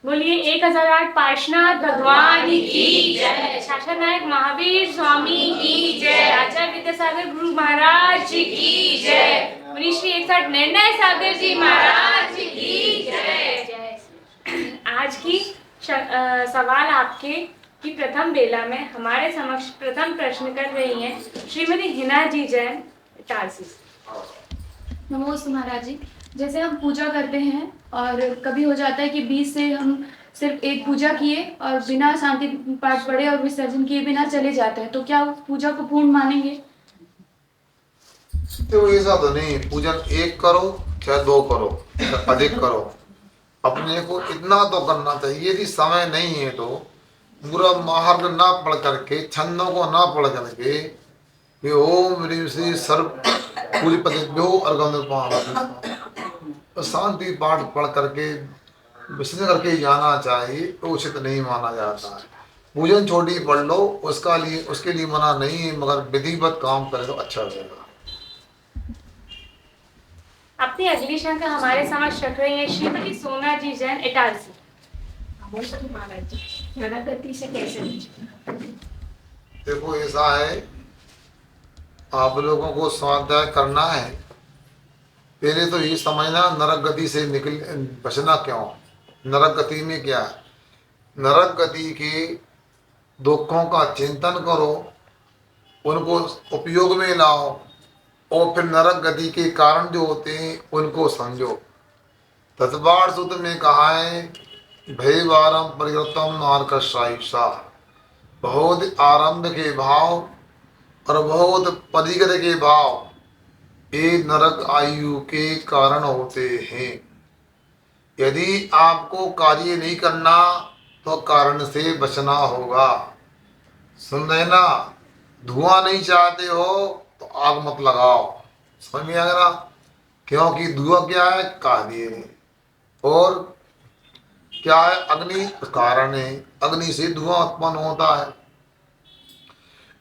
बोलिए 1008 पार्श्वनाथ भगवान की जय। शासन नायक महावीर स्वामी की जय। आचार्य विद्यासागर गुरु महाराज की जय। मुनि श्री 61 निर्णय सागर जी महाराज की जय। आज की सवाल आपके की प्रथम बेला में हमारे समक्ष प्रथम प्रश्न कर रही हैं श्रीमती हिना जी जैन इटारसी। नमोस्तु महाराज जी। जैसे हम पूजा करते हैं और कभी हो जाता है कि बीच से हम सिर्फ एक पूजा किए और बिना शांति पाठ पढ़े और विसर्जन किए बिना चले जाते हैं, तो क्या उस पूजा को पूर्ण मानेंगे? तो ऐसा तो नहीं, पूजन एक करो चाहे दो करो चाहे अधिक करो, अपने को इतना तो करना चाहिए। यदि समय नहीं है तो पूरा महार्घ ना पढ़ करके, छंदों को ना पढ़ करके कि ओम ह्रीं श्री सर्व पूज पतिभ्यो अर्घ्यम, तो शांति पाठ पढ़ करके विसर्जन करके जाना चाहिए, तो उचित नहीं माना जाता है। पूजन छोटी पढ़ लो, उसके लिए मना नहीं है, मगर विधिवत काम करे तो अच्छा रहेगा। अपनी अगली शंका हमारे समक्ष रख रही है श्रीमती सोना जी जैन इटारसी। गति से कैसे? देखो ऐसा है, आप लोगों को स्वाध्याय करना है, पहले तो ये समझना नरक गति से बचना क्यों। नरक गति में क्या है, नरक गति के दुखों का चिंतन करो, उनको उपयोग में लाओ और फिर नरक गति के कारण जो होते हैं उनको समझो। तत्वार सूत्र में कहा है भय वारम परिवर्तम नारकशाइसा, बहुत आरंभ के भाव और बहुत परिग्रह के भाव ये नरक आयु के कारण होते हैं। यदि आपको कार्य नहीं करना तो कारण से बचना होगा। सुन रहे ना, धुआं नहीं चाहते हो तो आग मत लगाओ, समझ में आ गया? क्योंकि धुआं क्या है, कार्य, और क्या है, अग्नि कारण है, अग्नि से धुआं उत्पन्न होता है।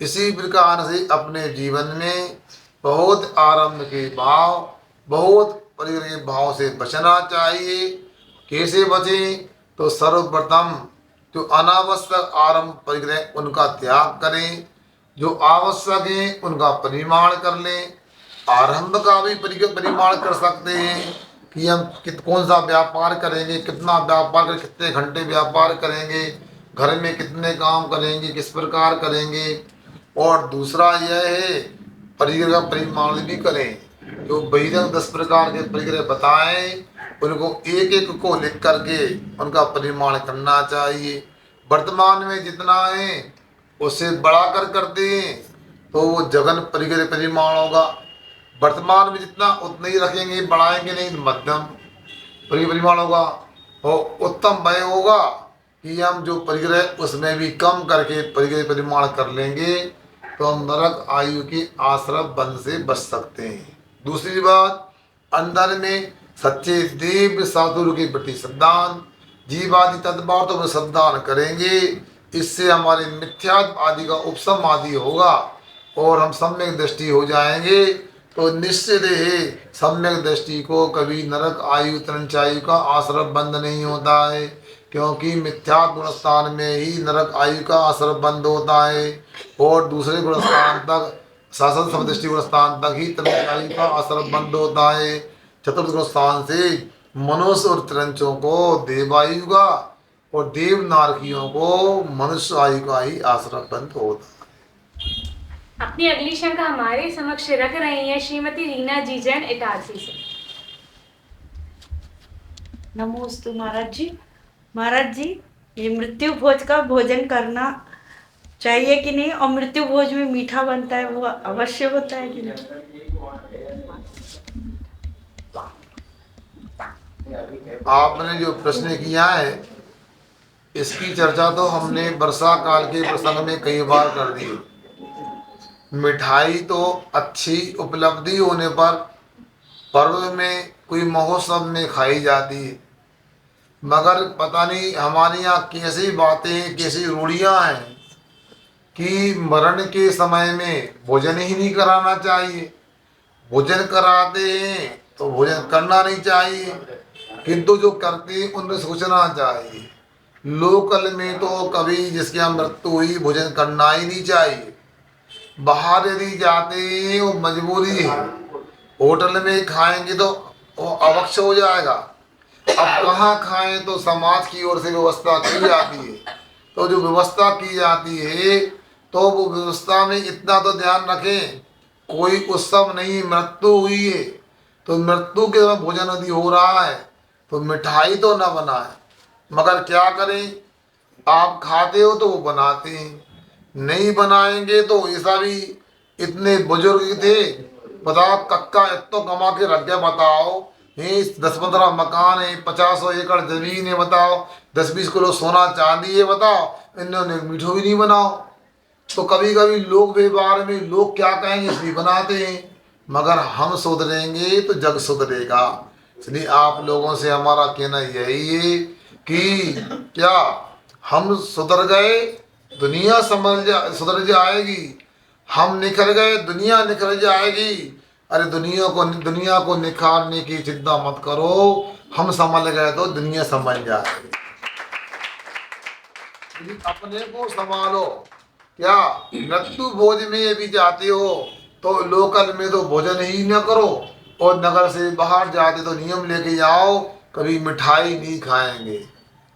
इसी प्रकार से अपने जीवन में बहुत आरंभ के भाव, बहुत परिग्रह के भाव से बचना चाहिए। कैसे बचे, तो सर्वप्रथम जो अनावश्यक आरंभ परिग्रह उनका त्याग करें, जो आवश्यक है उनका परिमाण कर लें। आरंभ का भी परिमाण कर सकते हैं कि हम कौन सा व्यापार करेंगे, कितना व्यापार करेंगे, कितने घंटे व्यापार करेंगे, घर में कितने काम करेंगे, किस प्रकार करेंगे। और दूसरा यह है परिग्रह का परिमाण भी करें। जो बहिरंग 10 प्रकार के परिग्रह बताएं उनको एक एक को लिख करके उनका परिमाण करना चाहिए। वर्तमान में जितना है उससे बढ़ाकर करते हैं तो वो जगन परिग्रह परिमाण होगा। वर्तमान में जितना उतना ही रखेंगे, बढ़ाएंगे नहीं, मध्यम परिमाण होगा। और उत्तम वह होगा कि हम जो परिग्रह उसमें भी कम करके परिग्रह परिमाण कर लेंगे तो हम नरक आयु के आश्रय बंध से बच सकते हैं। दूसरी बात, अंदर में सच्चे देव साधु के प्रति श्रद्धान, जीवादि तत्वार्थों में श्रद्धान करेंगे, इससे हमारे मिथ्या आदि का उपशम आदि होगा और हम सम्यक दृष्टि हो जाएंगे। तो निश्चित है सम्यक दृष्टि को कभी नरक आयु तंचायु का आश्रय बंद नहीं होता है, क्योंकि मिथ्या गुणस्थान में ही नरक आयु का आश्रय बंद होता है और दूसरे गुणस्थान तक, शासन समदृष्टि गुणस्थान तक ही तंचायु का आश्रय बंद होता है। चतुर्थ गुणस्थान से मनुष्य और त्रंचों को देवायु का और देव नारकियों को मनुष्य आयु का ही आश्रय बंद होता है। अपनी अगली शंका हमारे समक्ष रख रही है श्रीमती रीना जी जैन इटारसी से। नमोस्तु महाराज जी। महाराज जी, ये मृत्यु भोज का भोजन करना चाहिए कि नहीं, और मृत्यु भोज में मीठा बनता है वो अवश्य होता है कि नहीं? आपने जो प्रश्न किया है इसकी चर्चा तो हमने वर्षा काल के प्रसंग में कई बार कर दी। मिठाई तो अच्छी उपलब्धि होने पर पर्व में कोई महोत्सव में खाई जाती है, मगर पता नहीं हमारे यहाँ कैसी बातें, कैसी रूढ़ियाँ हैं कि मरण के समय में भोजन ही नहीं कराना चाहिए। भोजन कराते हैं तो भोजन करना नहीं चाहिए। किंतु जो करते हैं उनमें सोचना चाहिए। लोकल में तो कभी जिसकी यहाँ मृत्यु हुई भोजन करना ही नहीं चाहिए। बाहर यदि जाते हैं वो मजबूरी है, होटल में खाएंगे तो वो अवक्ष हो जाएगा। अब कहाँ खाएं, तो समाज की ओर से व्यवस्था की जाती है। तो जो व्यवस्था की जाती है तो वो व्यवस्था में इतना तो ध्यान रखें, कोई उत्सव नहीं, मृत्यु हुई है तो मृत्यु के समय भोजन यदि हो रहा है तो मिठाई तो ना बनाए, मगर क्या करें, आप खाते हो तो वो बनाते हैं, नहीं बनाएंगे तो ऐसा भी। इतने बुजुर्ग थे, बताओ कक्का इतो कमा के रख गया, बताओ 10-15 मकान है, 50 एकड़ जमीन है, बताओ 10-20 किलो सोना चांदी है, बताओ इन्होंने मीठो भी नहीं बनाओ। तो कभी कभी लोग व्यवहार में लोग क्या कहेंगे इसलिए बनाते हैं, मगर हम सुधरेंगे तो जग सुधरेगा। इसलिए आप लोगों से हमारा कहना यही है कि क्या हम सुधर गए दुनिया सुधर जाएगी, हम निखर गए दुनिया निखर जाएगी। अरे दुनिया को निखारने की चिंता मत करो, हम संभल गए तो दुनिया संभल जाएगी। अपने को संभालो। क्या मृत्यु भोज में यदि जाते हो तो लोकल में तो भोजन ही न करो, और नगर से बाहर जाते तो नियम लेके जाओ, कभी मिठाई नहीं खाएंगे।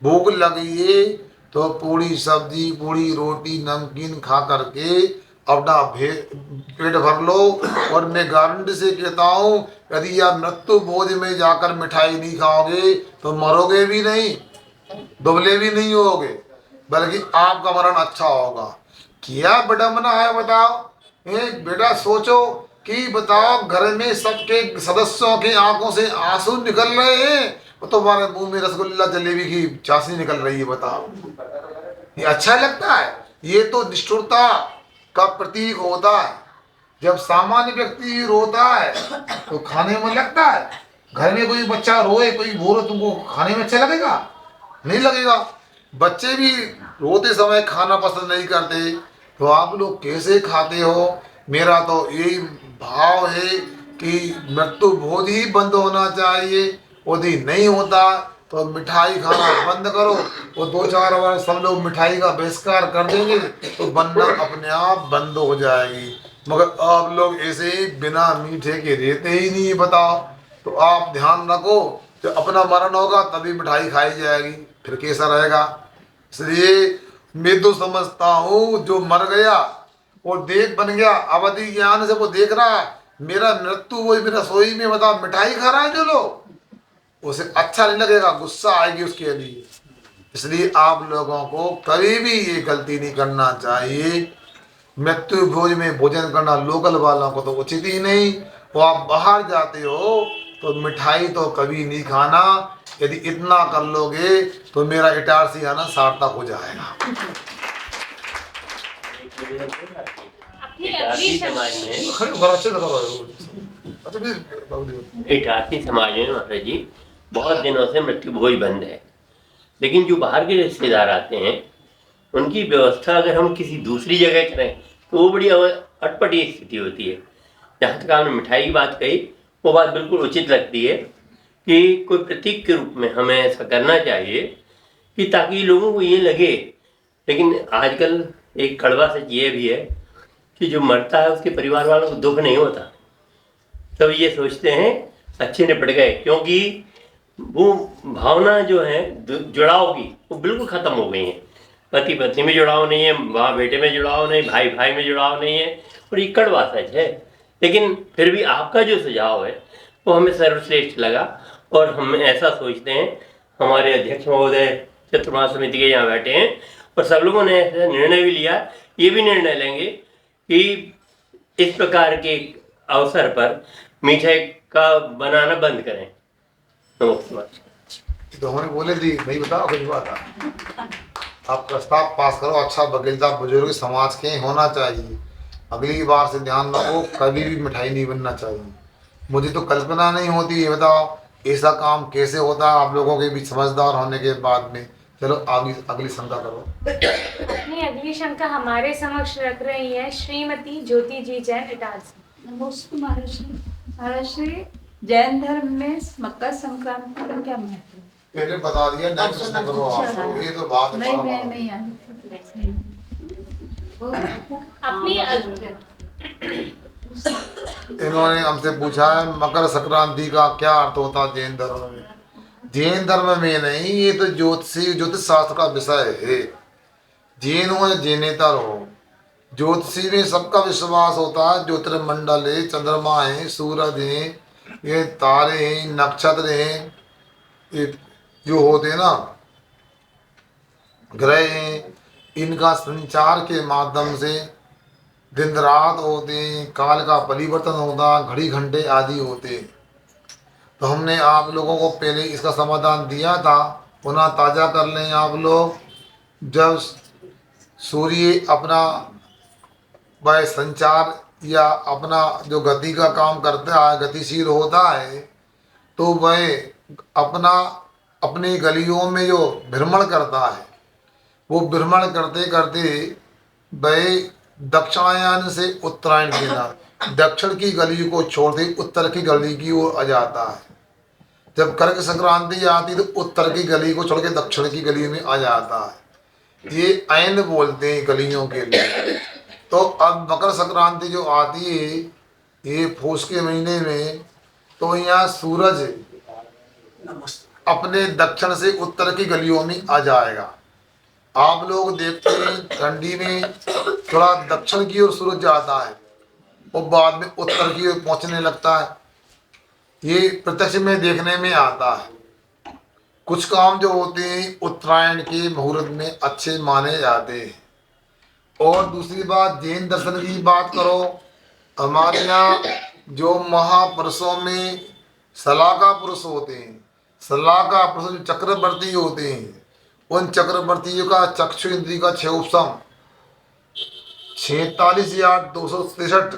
भूख लगी है तो पूरी सब्जी पूरी रोटी नमकीन खा करके अपना पेट भर लो। और मैं गारंटी से कहता हूँ यदि आप मृत्यु भोज में जाकर मिठाई नहीं खाओगे तो मरोगे भी नहीं, दुबले भी नहीं होगे, बल्कि आपका मरण अच्छा होगा। क्या विडम्बना है बताओ। बेटा सोचो कि बताओ घर में सबके सदस्यों के आंखों से आंसू निकल रहे हैं और तुम्हारे मुंह में रसगुल्ला जलेबी की चाशनी निकल रही है, बताओ ये अच्छा लगता है? ये तो निष्ठुरता का प्रतीक होता है। जब सामान्य व्यक्ति रोता है तो खाने में लगता है, घर में कोई बच्चा रोए कोई बोलो तुमको खाने में अच्छा लगेगा? नहीं लगेगा। बच्चे भी रोते समय खाना पसंद नहीं करते, तो आप लोग कैसे खाते हो? मेरा तो यही भाव है कि मृत्यु भोज ही बंद होना चाहिए। यदि नहीं होता तो मिठाई खाना बंद करो, और 2-4 बार सब लोग मिठाई का बहिष्कार कर देंगे तो बनना अपने आप बंद हो जाएगी। मगर आप लोग ऐसे ही बिना मीठे के रहते ही नहीं, बताओ। तो आप ध्यान रखो, जब अपना मरण होगा तभी मिठाई खाई जाएगी, फिर कैसा रहेगा। इसलिए मैं तो समझता हूँ जो मर गया वो देव बन गया, अवधि ज्ञान से वो देख रहा है मेरा मृत्यु वही मेरा रसोई में, बताओ मिठाई खा रहा है जो लोग, उसे अच्छा नहीं लगेगा, गुस्सा आएगी उसके लिए। इसलिए आप लोगों को कभी भी ये गलती नहीं करना चाहिए। मृत्यु भोज में भोजन करना लोकल वालों को तो उचित ही नहीं। वो आप बाहर जाते हो तो मिठाई तो कभी नहीं खाना। यदि इतना कर लोगे तो मेरा इटारसी आना सार्थक हो जाएगा। इटारसी समाज में महाराज जी बहुत दिनों से मृत्यु भोज बंद है, लेकिन जो बाहर के रिश्तेदार आते हैं उनकी व्यवस्था अगर हम किसी दूसरी जगह करें तो वो बड़ी अटपटी स्थिति होती है। जहाँ तक आपने मिठाई की बात कही वो बात बिल्कुल उचित लगती है कि कोई प्रतीक के रूप में हमें ऐसा करना चाहिए कि ताकि लोगों को ये लगे। लेकिन आजकल एक कड़वा सच ये भी है कि जो मरता है उसके परिवार वालों को दुख नहीं होता, तब ये सोचते हैं अच्छे निपट गए, क्योंकि वो भावना जो है जुड़ाव की वो बिल्कुल ख़त्म हो गई है। पति पत्नी में जुड़ाव नहीं है, माँ बेटे में जुड़ाव नहीं, भाई भाई में जुड़ाव नहीं है, और ये कड़वा सच है। लेकिन फिर भी आपका जो सुझाव है वो हमें सर्वश्रेष्ठ लगा, और हम ऐसा सोचते हैं, हमारे अध्यक्ष महोदय चतुर्मास समिति के यहाँ बैठे हैं और सब लोगों ने ऐसा निर्णय भी लिया, ये भी निर्णय लेंगे कि इस प्रकार के अवसर पर मिठाई का बनाना बंद करें। तो हमने बोले थी नहीं, बताओ कुछ बात आप प्रस्ताव पास करो, अच्छा वकीलता बुजुर्ग समाज के होना चाहिए। अगली बार से ध्यान रखो, कभी भी मिठाई नहीं बनना चाहिए। मुझे तो कल्पना नहीं होती है, बताओ ऐसा काम कैसे होता है आप लोगों के बीच समझदार होने के बाद में। चलो आगे अगली शंका करो। अपनी अगली शंका हमारे समक्ष रख रही है श्रीमती ज्योति जी जैन इटारसी। नमोस्तु महाराज श्री। महाराज श्री, जैन धर्म में मकर संक्रांति का क्या महत्व है? पहले बता दिया, नेक्स्ट प्रश्न करो आप, ये तो बात नहीं, मैं नहीं आई। अपनी इन्होंने हमसे पूछा है मकर संक्रांति का क्या अर्थ होता है जैन धर्म में। जैन धर्म में नहीं, ये तो ज्योतिष शास्त्र का विषय है। जैन हो या जैनेतर हो, ज्योतिषी में सबका विश्वास होता है। ज्योतिर्मंडल है, चंद्रमा है, सूरज है, ये तारे हैं, नक्षत्र हैं, ये जो होते हैं ना ग्रह हैं, इनका संचार के माध्यम से दिन रात होते हैं, काल का परिवर्तन होता, घड़ी घंटे आदि होते हैं। तो हमने आप लोगों को पहले इसका समाधान दिया था, पुनः ताज़ा कर लें आप लोग। जब सूर्य अपना वह संचार या अपना जो गति का काम करता है, गतिशील होता है, तो वह अपना अपनी गलियों में जो भ्रमण करता है, वो भ्रमण करते करते वह दक्षिणायन से उत्तरायण की तरफ दक्षिण की गली को छोड़ते उत्तर की गली की ओर आ जाता है। जब कर्क संक्रांति आती तो उत्तर की गली को छोड़ के दक्षिण की गली में आ जाता है। ये ऐन बोलते हैं गलियों के लिए। तो अब मकर संक्रांति जो आती है ये पूष के महीने में, तो यहाँ सूरज अपने दक्षिण से उत्तर की गलियों में आ जाएगा। आप लोग देखते हैं ठंडी में थोड़ा दक्षिण की ओर सूरज जाता है और बाद में उत्तर की ओर पहुंचने लगता है। ये प्रत्यक्ष में देखने में आता है। कुछ काम जो होते हैं उत्तरायण के मुहूर्त में अच्छे माने जाते हैं। और दूसरी बात, जैन दर्शन की बात करो, हमारे यहाँ जो महापुरुषों में सलाहका पुरुष होते हैं, सलाहका पुरुष जो चक्रवर्ती होते हैं, उन चक्रवर्तियों का चक्षु इंद्रिय का क्षयोपम 46,263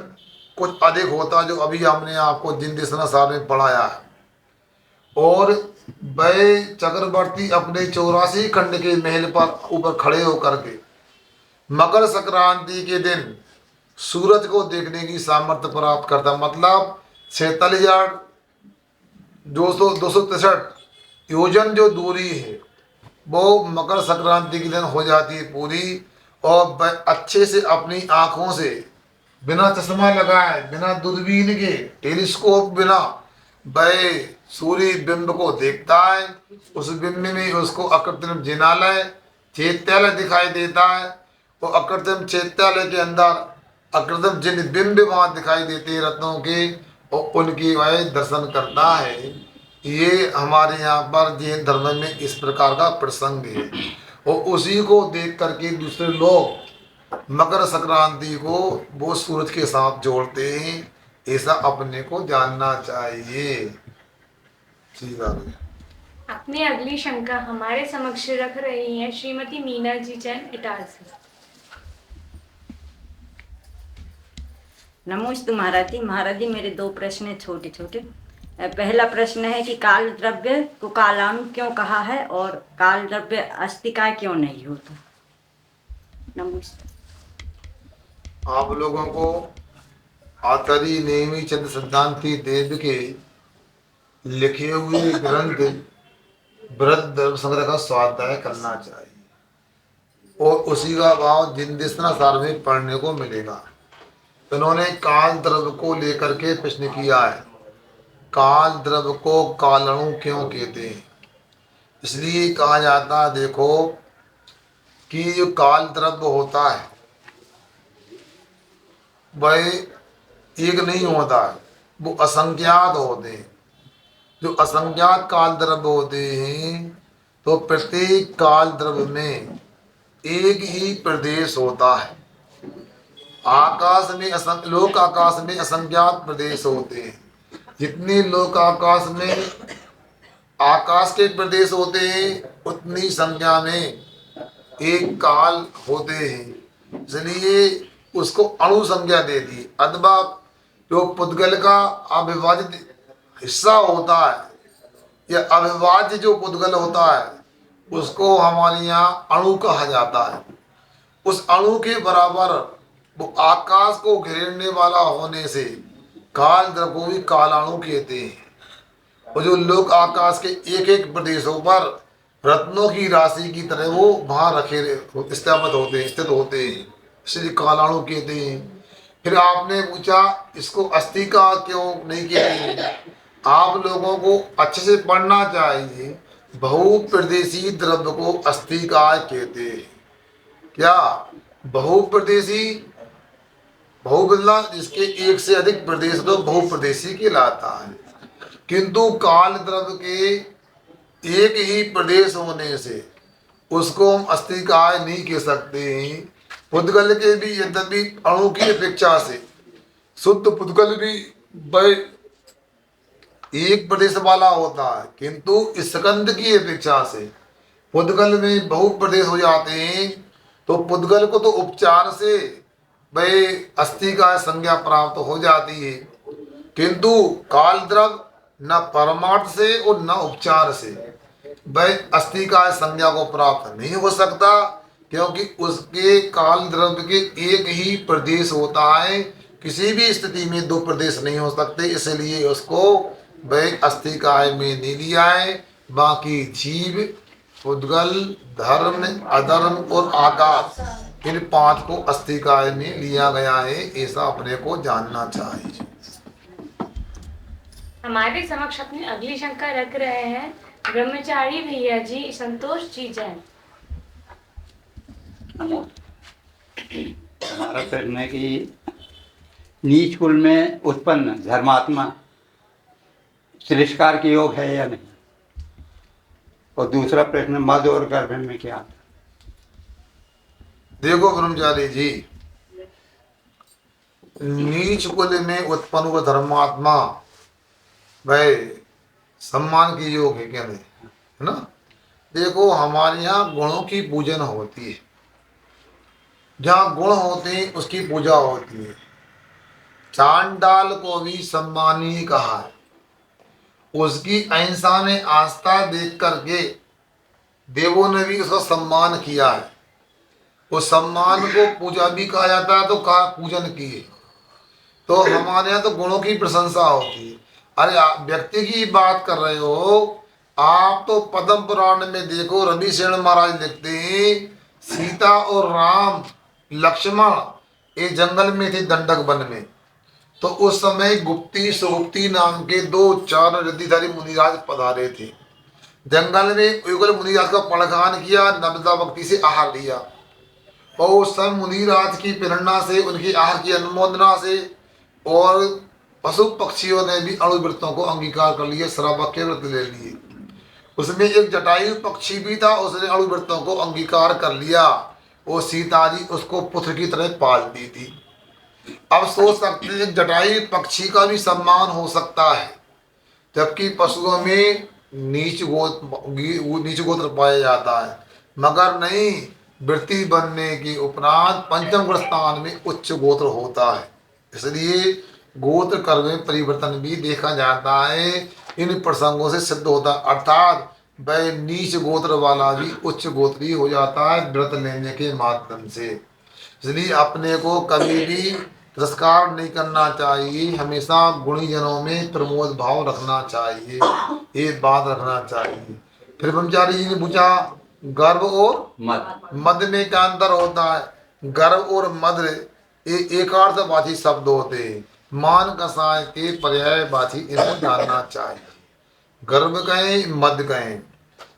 कुछ अधिक होता, जो अभी हमने आपको जिन दिशा में पढ़ाया है। और वह चक्रवर्ती अपने 84 खंड के महल पर ऊपर खड़े होकर के मकर संक्रांति के दिन सूरज को देखने की सामर्थ्य प्राप्त करता। मतलब 46,263 योजन जो दूरी है वो मकर संक्रांति के दिन हो जाती है पूरी। और वह अच्छे से अपनी आँखों से बिना चश्मा लगाए, बिना दूरबीन के, टेलीस्कोप बिना वह सूर्य बिंब को देखता है। उस बिंब में उसको अकृत्रिम जिनालय चैत्यालय दिखाई देता है। और अकृत्रिम चैत्यालय के अंदर अकृत्रिम जिन बिंब वहाँ दिखाई देते हैं रत्नों के, और उनकी वह दर्शन करता है। ये हमारे यहाँ पर जैन धर्म में इस प्रकार का प्रसंग है। और उसी को देख करके दूसरे लोग मकर संक्रांति को वो सूरज के साथ जोड़ते हैं। ऐसा अपने को जानना चाहिए। ठीक है। अपनी अगली शंका हमारे समक्ष रख रही हैं श्रीमती मीना जी जैन इटारसी। नमोस्तु महाराज जी। महाराज जी, मेरे 2 प्रश्न हैं छोटे छोटे। पहला प्रश्न है कि काल द्रव्य को कालाम क्यों कहा है और काल द्रव्य अस्तिकाय क्यों नहीं होता? नमस्ते। आप लोगों को आचार्य नेमी चंद्र सिद्धांति देव के लिखे हुए ग्रंथ बृहद धर्म संग्रह का स्वाध्याय करना चाहिए और उसी का भाव जिनदिसना सार में पढ़ने को मिलेगा। उन्होंने काल द्रव्य को लेकर के प्रश्न किया है, काल द्रव्य को कालणु क्यों कहते हैं। इसलिए कहा जाता है, देखो कि जो काल द्रव्य होता है वह एक नहीं होता है, वो असंख्यात होते हैं। जो असंख्यात काल द्रव्य होते हैं, तो प्रत्येक काल द्रव्य में एक ही प्रदेश होता है। आकाश में लोक आकाश में असंख्यात प्रदेश होते हैं। जितने लोक आकाश में आकाश के प्रदेश होते हैं, उतनी संख्या में एक काल होते हैं। इसलिए उसको अणु संज्ञा दे दी। अथवा जो पुद्गल का अविभाजित हिस्सा होता है या अविभाज्य जो पुद्गल होता है, उसको हमारे यहाँ अणु कहा जाता है। उस अणु के बराबर वो आकाश को घेरने वाला होने से काल द्रव्य को भी कालाणु कहते हैं। और जो लोग आकाश के एक एक प्रदेशों पर रत्नों की राशि की तरह वो वहां रखे स्थापित होते हैं, स्थित होते हैं, इसलिए कालाणु कहते हैं। फिर आपने पूछा इसको अस्तिका क्यों नहीं कहते? आप लोगों को अच्छे से पढ़ना चाहिए। बहुप्रदेशी द्रव्य को अस्तिका कहते हैं। क्या बहुप्रदेशी? बहुबदला जिसके एक से अधिक प्रदेश तो बहुप्रदेशी कहलाता है। किंतु काल द्रव्य के एक ही प्रदेश होने से उसको हम अस्तिकाय नहीं कह सकते हैं। पुद्गल के भी यद्यपि अणु की अपेक्षा से शुद्ध पुद्गल भी एक प्रदेश वाला होता है, किंतु स्कंद की अपेक्षा से पुद्गल में बहुप्रदेश हो जाते हैं। तो पुद्गल को तो उपचार से वह अस्तिकाय संज्ञा प्राप्त हो जाती है, किंतु काल द्रव्य न परमार्थ से और न उपचार से वह अस्तिकाय संज्ञा को प्राप्त नहीं हो सकता, क्योंकि उसके काल द्रव्य के एक ही प्रदेश होता है। किसी भी स्थिति में दो प्रदेश नहीं हो सकते, इसलिए उसको वह अस्तिकाय में नहीं लिया है। बाकी जीव, पुद्गल, धर्म, अधर्म और आकाश, इन 5 को अस्तिकाय में लिया गया है, ऐसा अपने को जानना चाहिए। हमारे समक्ष अपनी अगली शंका रख रहे हैं ब्रह्मचारी भैया जी संतोष जी जैन। हमारा प्रश्न है कि नीच कुल में उत्पन्न धर्मात्मा तिरस्कार के योग है या नहीं? और दूसरा प्रश्न, मद और गर्भ में क्या? देखो ब्रह्मचारी जी, नीच कुल में उत्पन्न हुआ धर्मात्मा वह सम्मान के योग है क्या नहीं, है ना? देखो हमारे यहाँ गुणों की पूजन होती है, जहाँ गुण होते हैं उसकी पूजा होती है। चांडाल को भी सम्मानीय कहा है, उसकी अहिंसा में आस्था देख करके देवों ने भी उसका सम्मान किया है। उस सम्मान को पूजा भी कहा जाता है, तो कहा पूजन किए। तो हमारे यहाँ तो गुणों की प्रशंसा होती है। अरे आप व्यक्ति की बात कर रहे हो, आप तो पद्म पुराण में देखो, रवि सेन महाराज लिखते हैं सीता और राम लक्ष्मण ये जंगल में थे दंडक वन में। तो उस समय गुप्ती सुगुप्ती नाम के 2-4 रिद्धिधारी मुनिराज पधारे थे जंगल में। युगल मुनिराज का पड़खान किया, नर्मदा भक्ति से आहार लिया, और उस समय मुनिराज की प्रेरणा से, उनकी आहार की अनुमोदना से और पशु पक्षियों ने भी अणुव्रतों को अंगीकार कर लिए, श्रावक के व्रत ले लिए। उसमें एक जटायु पक्षी भी था, उसने अणुव्रतों को अंगीकार कर लिया, और सीता जी उसको पुत्र की तरह पालती थी। अब सोच सकते हैं जटायु पक्षी का भी सम्मान हो सकता है, जबकि पशुओं में नीच गोत्र पाया जाता है, मगर नहीं, वृत्ति बनने के उपरांत पंचम गुण स्थान में उच्च गोत्र होता है। इसलिए गोत्र कर्म में परिवर्तन भी देखा जाता है, इन प्रसंगों से सिद्ध होता है। अर्थात वह नीच गोत्र वाला भी उच्च गोत्री हो जाता है व्रत लेने के माध्यम से। इसलिए अपने को कभी भी तिरस्कार नहीं करना चाहिए, हमेशा गुणी जनों में प्रमोद भाव रखना चाहिए, ये बात रखना चाहिए। फिर ब्रह्मचारी जी ने पूछा गर्भ और मद में क्या अंतर होता है? गर्भ और मद ये एकार्थवाची शब्द होते हैं, मान कसाय के पर्यायवाची इनको जानना चाहिए। गर्भ कहें मद कहें,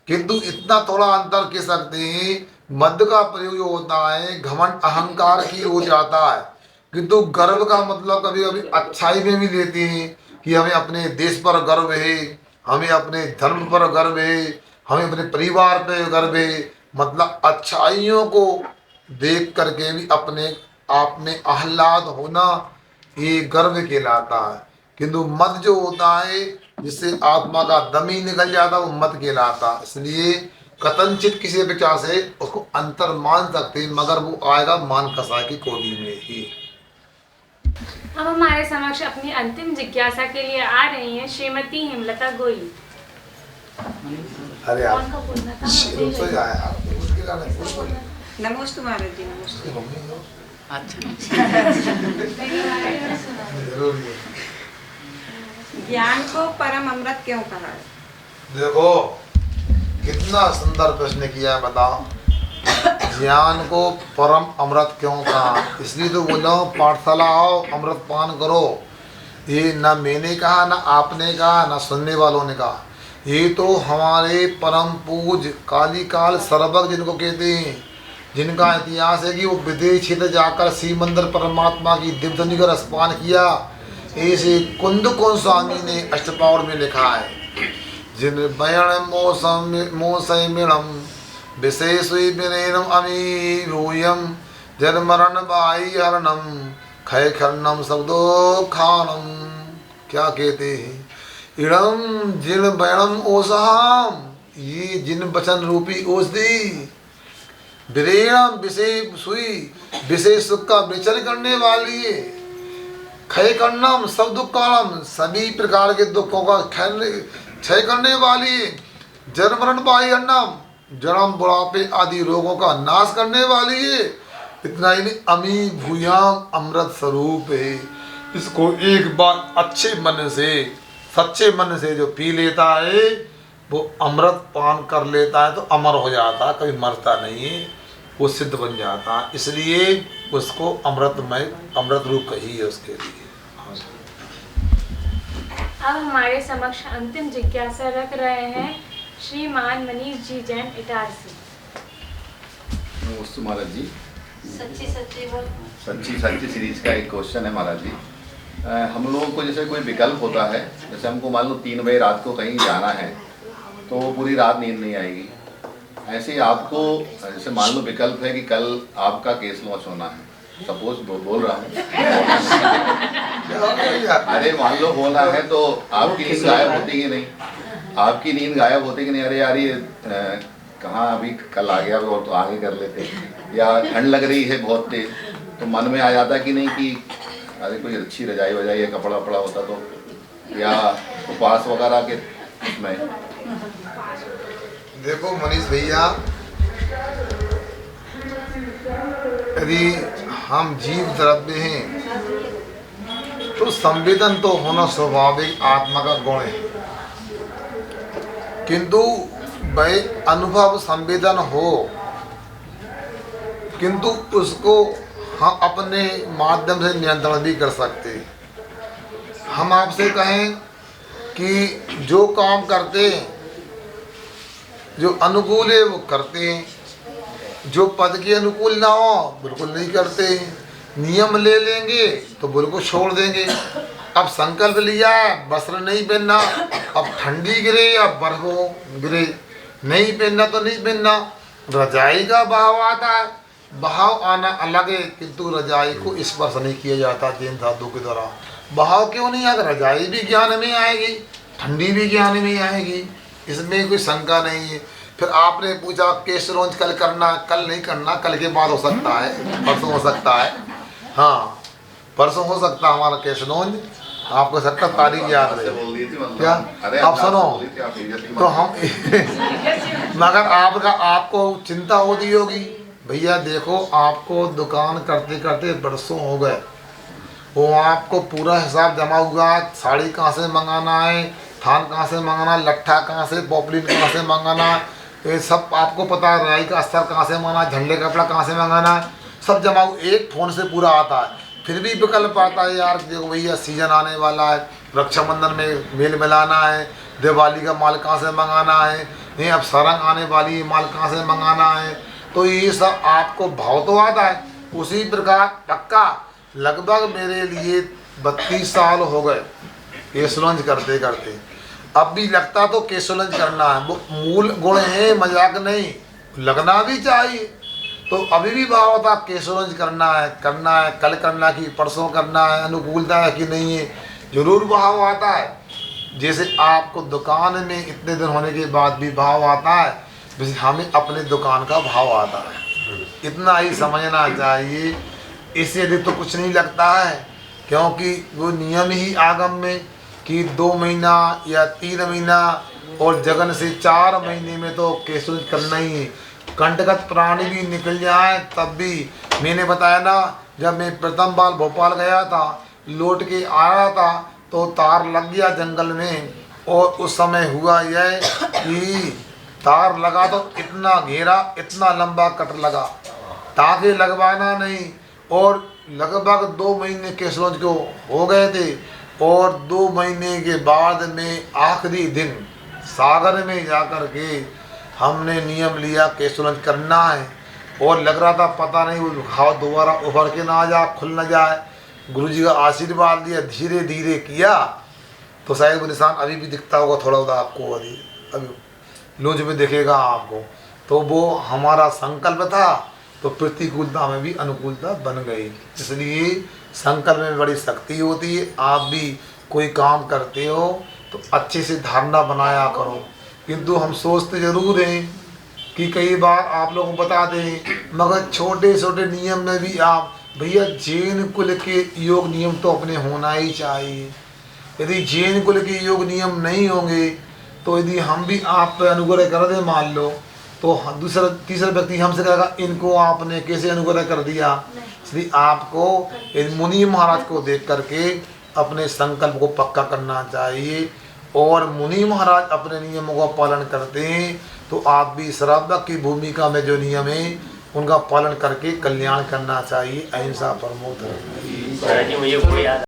किंतु इतना थोड़ा अंतर कह सकते हैं, मद का प्रयोग होता है घमंड अहंकार की हो जाता है, किंतु गर्व का मतलब कभी कभी अच्छाई में भी देते हैं कि हमें अपने देश पर गर्व है, हमें अपने धर्म पर गर्व है, हमें अपने परिवार पर गर्व है। मतलब अच्छाइयों को देख करके भी अपने आप में आह्लाद होना ये गर्व कहलाता है। किंतु मद जो होता है जिससे आत्मा का दम ही निकल जाता है वो मद कहलाता है। इसलिए कथनचित किसी अपेक्षा से उसको अंतर मान सकते हैं, मगर वो आएगा मान कसाय की कोटि में ही। अब हमारे समक्ष अपनी अंतिम जिज्ञासा के लिए आ रही हैं श्रीमती हेमलता गोयल। अरे कौन का बोलना था? नमोस्तु महाराज जी, नमोस्तु। ज्ञान को परम अमृत क्यों कहा है? देखो कितना सुंदर प्रश्न किया है, बताओ। ज्ञान को परम अमृत क्यों कहा? इसलिए तो बोला पाठशाला आओ, अमृत पान करो। ये ना मैंने कहा, ना आपने कहा, ना सुनने वालों ने कहा। ये तो हमारे परम पूज कालीकाल सर्वज्ञ जिनको कहते हैं, जिनका इतिहास है कि वो विदेश क्षेत्र जाकर शिव मंदिर परमात्मा की दिव्यधनी का रसपान किया। ऐसे कुंद स्वामी ने अष्टपाउर में लिखा है, जिन बयण मोसमिणम विशेष विनयनम अमीरूयम जन मरण बाई हरणम खय खरणम शब्दो खानम। क्या कहते हैं? इड़म जिन बयणम ओसहाम, ये जिन वचन रूपी औषधि, विरेणम विषय सुई विशेष सुख का विचरण करने वाली है। क्षय करनम सब दुख कालम, सभी प्रकार के दुखों का क्षय करने वाली है। जन्म मरण बाई अन्नम, जन्म बुढ़ापे आदि रोगों का नाश करने वाली है। इतना ही नहीं, अमी भूयाम अमृत स्वरूप है। इसको एक बार अच्छे मन से सच्चे मन से जो पी लेता है वो अमृत पान कर लेता है तो अमर हो जाता है, कभी मरता नहीं है, वो सिद्ध बन जाता है। इसलिए उसको अमृतमय अमृत रूप कही है उसके लिए। अब हमारे समक्ष अंतिम जिज्ञासा रख रहे हैं श्रीमान मनीष जी जैन इटारसी। नमस्ते महाराज जी। सच्ची सच्ची बोल। सच्ची सीरीज का एक क्वेश्चन है महाराज जी। हम लोगों को जैसे कोई विकल्प होता है, जैसे हमको मान लो 3 बजे रात को कहीं जाना है तो पूरी रात नींद नहीं आएगी। ऐसे ही आपको जैसे मान लो विकल्प है कि कल आपका केस लॉन्च होना है, सपोज बोल रहा हूँ अरे मान लो होना है तो आपकी नींद गायब होती कि नहीं? आपकी नींद गायब होती कि नहीं? अरे यार ये कहाँ अभी कल आ गया और तो आगे कर लेते, या ठंड लग रही है बहुत तेज तो मन में आ जाता कि नहीं कि अरे कोई अच्छी रजाई वजाई या कपड़ा वपड़ा होता तो, या उपवास वगैरह के में। देखो मनीष भैया, यदि हम जीव द्रव्य हैं तो संवेदन तो होना स्वाभाविक आत्मा का गुण है, किंतु वह अनुभव संवेदन हो, किंतु उसको हम अपने माध्यम से नियंत्रण भी कर सकते हैं। हम आपसे कहें कि जो काम करते हैं, जो अनुकूल है वो करते हैं, जो पद के अनुकूल ना हो बिल्कुल नहीं करते हैं। नियम ले लेंगे तो बिल्कुल छोड़ देंगे। अब संकल्प लिया वस्त्र नहीं पहनना, अब ठंडी गिरे या बर्फ गिरे, नहीं पहनना तो नहीं पहनना। रजाई का भाव आता है, बहाव आना अलग है, किंतु रजाई को स्पर्श नहीं किया जाता जैन साधु के द्वारा। बहाव क्यों नहीं आएगा? रजाई भी ज्ञान में आएगी, ठंडी भी ज्ञान में आएगी, इसमें कोई शंका नहीं है। फिर आपने पूछा केश रोज कल करना, कल नहीं करना, कल के बाद हो सकता है, परसों हो सकता है। हाँ परसों हो सकता है हमारा केश रोज, आपको सकता तारीख याद रहे क्या? आप सुनो तो हम मगर आपको चिंता होती होगी भैया। देखो आपको दुकान करते करते बरसों हो गए, वो आपको पूरा हिसाब जमा हुआ, साड़ी कहाँ से मंगाना है, थान कहाँ से मंगाना, लट्ठा कहाँ से, पॉपलिन कहाँ से मंगाना, ये सब आपको पता है। राई का अस्तर कहाँ से मंगाना, झंडे का कपड़ा कहाँ से मंगाना है, सब जमा एक फ़ोन से पूरा आता है। फिर भी विकल्प आता है यार, देखो भैया सीजन आने वाला है, रक्षाबंधन में मेल मिलाना है, दिवाली का माल कहाँ से मंगाना है, नहीं अब सरंग आने वाली है, माल कहाँ से मंगाना है। तो ये सब आपको भाव तो आता है। उसी प्रकार पक्का लगभग मेरे लिए 32 साल हो गए केसलंज करते करते, अब भी लगता तो केसलंज करना है, वो मूल गुण है, मजाक नहीं, लगना भी चाहिए। तो अभी भी भाव होता केसलंज करना है, कल करना कि परसों करना है, अनुकूलता है कि नहीं है, जरूर भाव आता है। जैसे आपको दुकान में इतने दिन होने के बाद भी भाव आता है, वैसे हमें अपने दुकान का भाव आता है। इतना ही समझना चाहिए, इससे अधिक तो कुछ नहीं लगता है, क्योंकि वो नियम ही आगम में कि 2 महीना या 3 महीना और जगन से 4 महीने में तो केसलंज करना ही है। कंटगत प्राणी भी निकल जाए तब भी, मैंने बताया ना जब मैं प्रथम बार भोपाल गया था, लौट के आ रहा था तो तार लग गया जंगल में, और उस समय हुआ यह कि तार लगा तो इतना घेरा, इतना लंबा कट लगा, ताकि लगवाना नहीं, और लगभग 2 महीने केसलोंज को हो गए थे। और 2 महीने के बाद में आखिरी दिन सागर में जाकर के हमने नियम लिया केसलोंज करना है, और लग रहा था पता नहीं वो घाव दोबारा उभर के ना आ जाए, खुल ना जाए। गुरुजी का आशीर्वाद दिया, धीरे धीरे किया तो शायद वो निशान अभी भी दिखता होगा थोड़ा बहुत आपको, अभी लूज में दिखेगा आपको। तो वो हमारा संकल्प था, तो प्रतिकूलता में भी अनुकूलता बन गई। इसलिए संकल्प में बड़ी शक्ति होती है। आप भी कोई काम करते हो तो अच्छे से धारणा बनाया करो, किंतु हम सोचते ज़रूर हैं कि कई बार आप लोगों को बता दें, मगर छोटे छोटे नियम में भी आप भैया जैन कुल के योग नियम तो अपने होना ही चाहिए। यदि जैन कुल के योग नियम नहीं होंगे तो यदि हम भी आप पर अनुग्रह कर दें मान लो, तो दूसरा तीसरा व्यक्ति हमसे कहेगा इनको आपने कैसे अनुग्रह कर दिया। इसलिए आपको मुनि महाराज को देख करके अपने संकल्प को पक्का करना चाहिए, और मुनि महाराज अपने नियमों का पालन करते हैं तो आप भी श्रावक की भूमिका में जो नियम है उनका पालन करके कल्याण करना चाहिए। अहिंसा परमो धर्म। महाराज जी मुझे वो याद